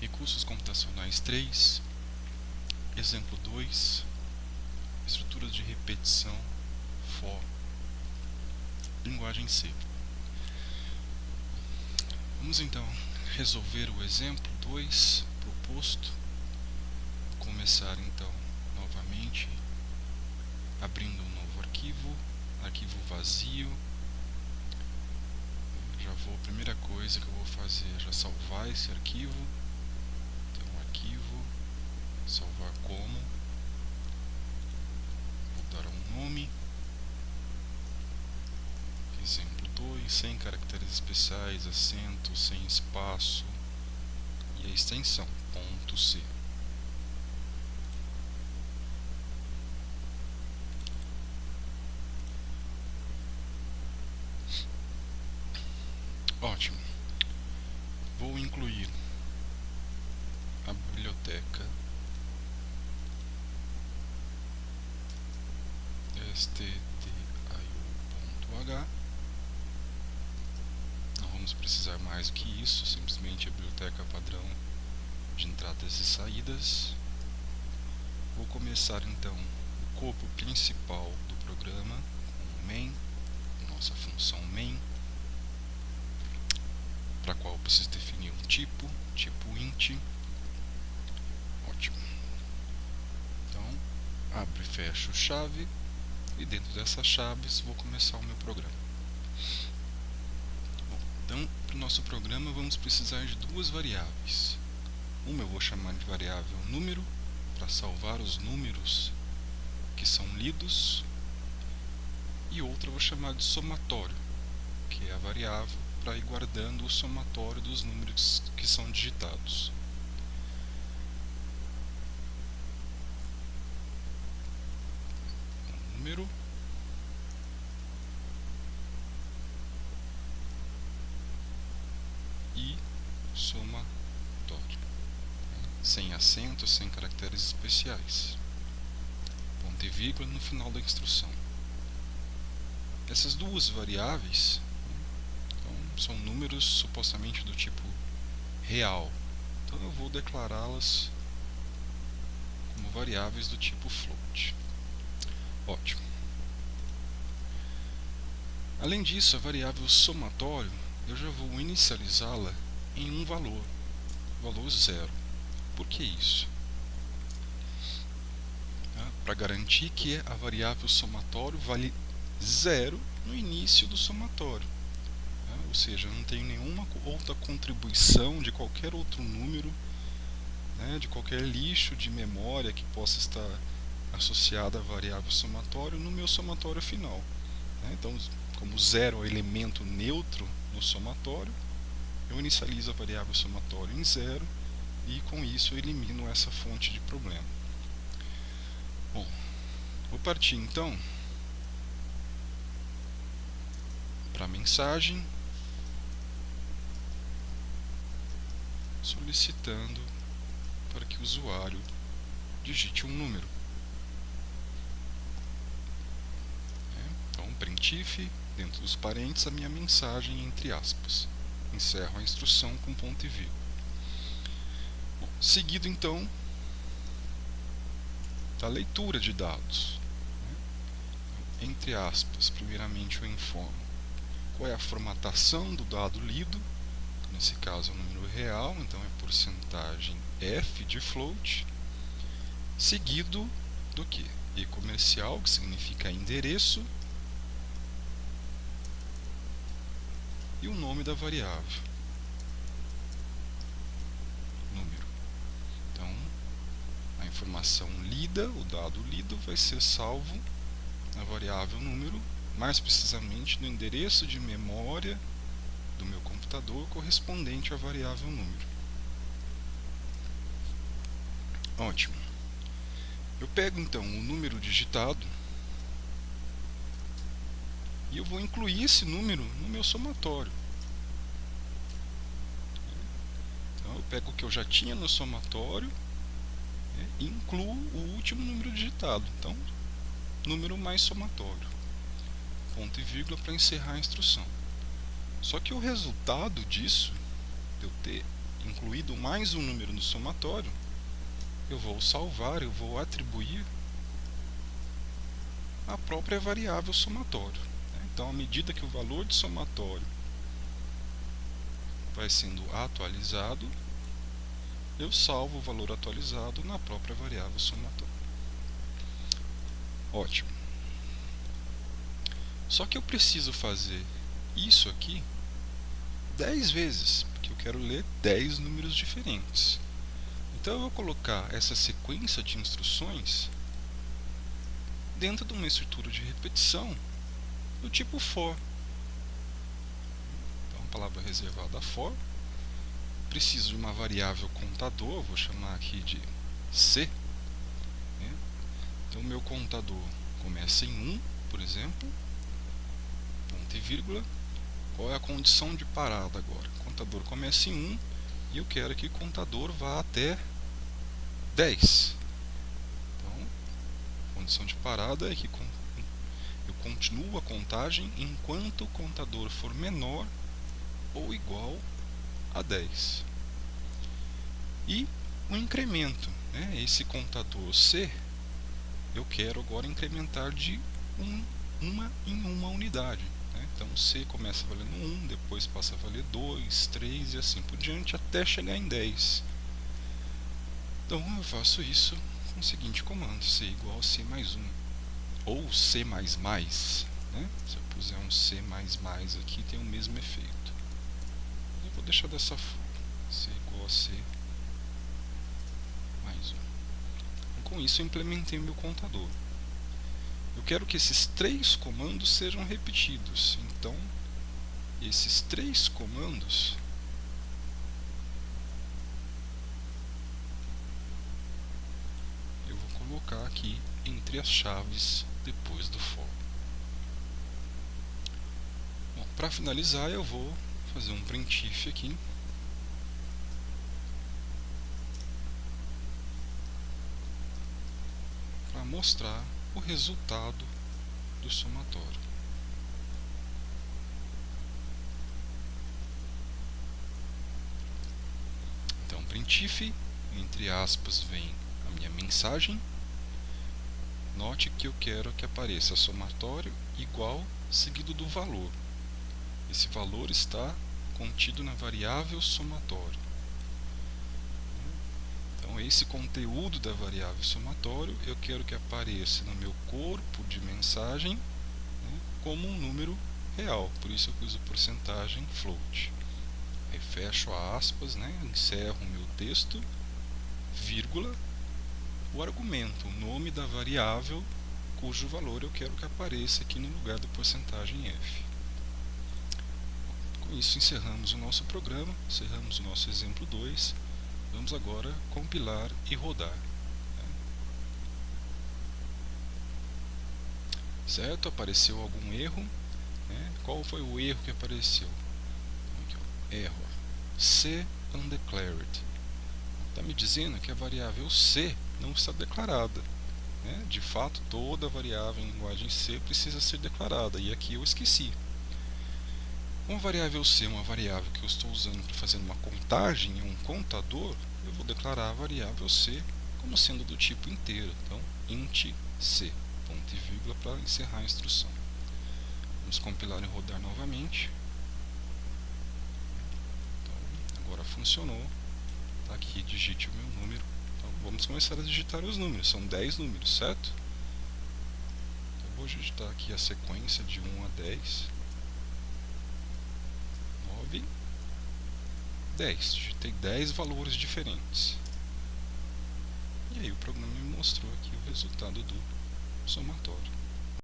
Recursos computacionais 3, exemplo 2, estruturas de repetição for, linguagem C. Vamos então resolver o exemplo 2 proposto. Começar então novamente abrindo um novo arquivo, arquivo vazio. A primeira coisa que eu vou fazer é já salvar esse arquivo. Então, arquivo, salvar como, vou dar um nome, exemplo 2, sem caracteres especiais, acento, sem espaço, e a extensão, .c. Ótimo. Vou incluir a biblioteca stdio.h. Não vamos precisar mais do que isso, simplesmente a biblioteca padrão de entradas e saídas. Vou começar então o corpo principal do programa com o main, nossa função main, para a qual eu preciso definir um tipo int. Ótimo. Então, abro e fecho chave, e dentro dessas chaves vou começar o meu programa. Bom, então, para o nosso programa vamos precisar de duas variáveis. Uma eu vou chamar de variável número, para salvar os números que são lidos, e outra eu vou chamar de somatório, que é a variável para ir guardando o somatório dos números que são digitados. Número e somatório, sem acento, sem caracteres especiais, ponto e vírgula no final da instrução. Essas duas variáveis são números supostamente do tipo real, então eu vou declará-las como variáveis do tipo float. Ótimo. Além disso, a variável somatório eu já vou inicializá-la em um valor 0. Por que isso? Para garantir que a variável somatório vale 0 no início do somatório. Ou seja, não tenho nenhuma outra contribuição de qualquer outro número, de qualquer lixo de memória que possa estar associado à variável somatório no meu somatório final. Então, como 0 é o elemento neutro no somatório, eu inicializo a variável somatório em 0 e com isso eu elimino essa fonte de problema. Bom, vou partir então para a mensagem solicitando para que o usuário digite um número. Então, printf, dentro dos parênteses, a minha mensagem entre aspas. Encerro a instrução com ponto e vírgula. Bom, seguido então da leitura de dados. Entre aspas, primeiramente eu informo qual é a formatação do dado lido. Nesse caso é um número real, então é porcentagem f de float, seguido do que? E comercial, que significa endereço, e o nome da variável, número. Então, a informação lida, o dado lido, vai ser salvo na variável número, mais precisamente no endereço de memória do meu computador correspondente à variável número. Ótimo. Eu pego então o número digitado e eu vou incluir esse número no meu somatório. Então eu pego o que eu já tinha no somatório e incluo o último número digitado. Então, número mais somatório. Ponto e vírgula para encerrar a instrução. Só que o resultado disso, de eu ter incluído mais um número no somatório, eu vou salvar, eu vou atribuir a própria variável somatório. Então, à medida que o valor de somatório vai sendo atualizado, eu salvo o valor atualizado na própria variável somatória. Ótimo. Só que eu preciso fazer isso aqui 10 vezes, porque eu quero ler 10 números diferentes. Então eu vou colocar essa sequência de instruções dentro de uma estrutura de repetição do tipo for. Então, a palavra reservada for. Preciso de uma variável contador, vou chamar aqui de C. Então, o meu contador começa em 1, por exemplo, ponto e vírgula. Qual é a condição de parada agora? O contador começa em 1 e eu quero que o contador vá até 10. Então, a condição de parada é que eu continuo a contagem enquanto o contador for menor ou igual a 10. E o incremento, esse contador C, eu quero agora incrementar de uma em uma unidade. Então C começa valendo 1, depois passa a valer 2, 3 e assim por diante, até chegar em 10. Então eu faço isso com o seguinte comando: C igual a C mais 1, ou C++. Se eu puser um C++ aqui, tem o mesmo efeito. Eu vou deixar dessa forma: C igual a C mais 1. Então, com isso eu implementei meu contador. Eu quero que esses 3 comandos sejam repetidos. Então, esses 3 comandos eu vou colocar aqui entre as chaves depois do for. Bom, para finalizar, eu vou fazer um printf aqui. Para mostrar o resultado do somatório. Então, printf, entre aspas, vem a minha mensagem. Note que eu quero que apareça somatório igual seguido do valor. Esse valor está contido na variável somatório. Então, esse conteúdo da variável somatório eu quero que apareça no meu corpo de mensagem como um número real. Por isso eu uso porcentagem float. Aí fecho a aspas, encerro o meu texto, vírgula, o argumento, o nome da variável cujo valor eu quero que apareça aqui no lugar da porcentagem f. Com isso encerramos o nosso programa, encerramos o nosso exemplo 2. Vamos agora compilar e rodar. Certo? Apareceu algum erro. Qual foi o erro que apareceu? Aqui, error. C undeclared. Está me dizendo que a variável C não está declarada. De fato, toda variável em linguagem C precisa ser declarada. E aqui eu esqueci. Uma variável C é uma variável que eu estou usando para fazer uma contagem em um contador. Eu vou declarar a variável C como sendo do tipo inteiro. Então, int C, ponto e vírgula, para encerrar a instrução. Vamos compilar e rodar novamente. Então, agora funcionou. Está aqui, digite o meu número. Então, vamos começar a digitar os números. São 10 números, certo? Então, eu vou digitar aqui a sequência de 1 a 10. 9, 10. Digitei 10 valores diferentes. E aí o programa me mostrou aqui o resultado do somatório.